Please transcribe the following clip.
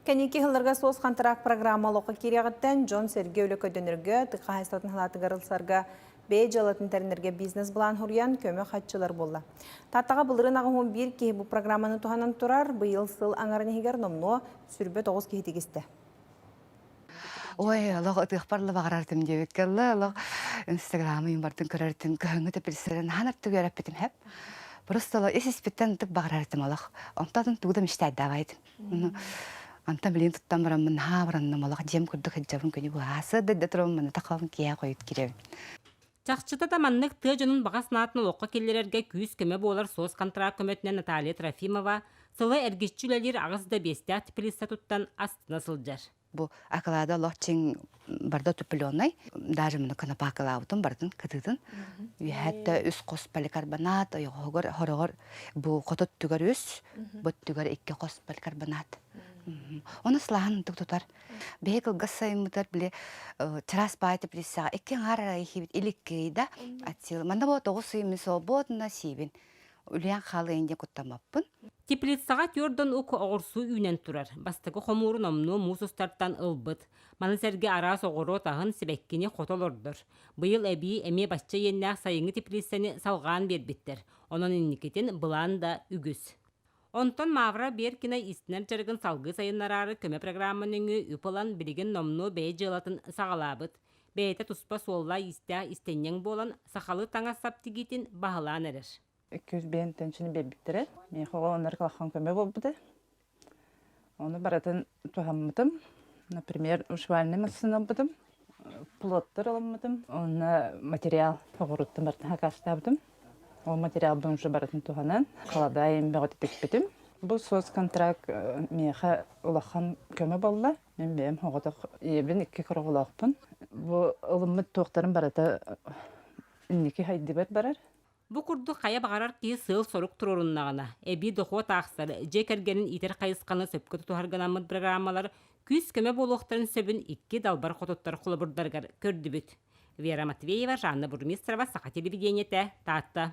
Кәнеке хылларға соғыз қантырақ программалыққа кереғіттен Джон Сергей өлікөдөніргі тұқайыстатын хылаты ғырылсарға бей жалатын тәрінерге бизнес бұлан хұриян көмі қатчылар болды. Таттаға бұлырын ағын бір кейі бұл программаны туғанан тұрар, бұйыл сыл аңарын егер номно сүрбе 9 кейі тегісті. Ой, аллах ыдықпарлы бағарартым деп еккелі, аллах инстаграмы бартын көрәртін көңі тәпілістерін ханап түгер әппетім әп. Просто аллах есеспеттен тұп бағарартым аллах. Онтадың тұғыдым ішті әддавайдым. Анта билин туттан барамын ха баранным аллах жем күрдік хәджабын көне бұғасы дәдді тұрымын тақауын кия қойыт керем. Чақчыта таманнык тыа жонун бағас наатын оққа келлерерге күйіс көмі болар соғыз контракт көмөтінен Наталья Трофимова сылы әргешчүлелер ағызда бесте актипилиста туттан астына сылжар. Бұл ақылада аллах чен барда түпілі даже мұны канапа ақылаудың бардың кітігдің. Хәтті үс қос поликарбонат, хорығыр бұл қотот түгер үс, бұт түгер екі қос поликарбонат. Оны сылағын тұтар. Бәйік ұлғас сайымытар біле чырас байты білесіға, әккен ғарара ехебет иліккейді атсылы. Манда бұл тоғы сұйымын сол бұдына сейбін. Үліян қалы әнде құттамаппын. Теплицаға түрден ұқы оғырсу үйнен тұрар. Бастығы қомуырын омну мұсыстартан ылбыт. Манысерге арас оғыру тағын себеккені қотол ордыр. Бұйыл әбі әме башча еннәқ сайыңы теплицаны салған бербеттер. Оның инникетін бұлан да үгіз. Онтон мавра беркіне истінер жарғын салғы сайынларары көме программының үпылан білген номну бәй жылатын сағалабыт. Бәйті тұспа солла истеннен болан сақалы таңа саптигетін бағылан әрір. 200 бен теншini бебиттер. Мен хого онар калхан көмө болбуды. Оны баратын тухаммытым. Например, ушвальный массынан бутым. Плоттер аламмытым. Оны материал погоруттым бартын хакаштабдым. Ол материал бун уже баратын туханан. Халадайым бегот текпетим. Бу соц контракт меха улахан көмө болла. Мен бем хоготок ебин 2 кыргылакпын. Бу ылыммыт токтарын барата инники хайдыбат барар. Бұ күрді қая бағарар кейі сыл сорук тұрорыннағына. Әбі доқуа тақсары, жекергенін итер қайысқаны сөпкі тұтуғарғанамыд программалар күз көмі болуқтарын сөбін 2 далбар қототтар құлы бұрдарғар көрді бүт. Вера Матвеева, Жанна Бурмистрова, Сақа телевидениеті, Татта.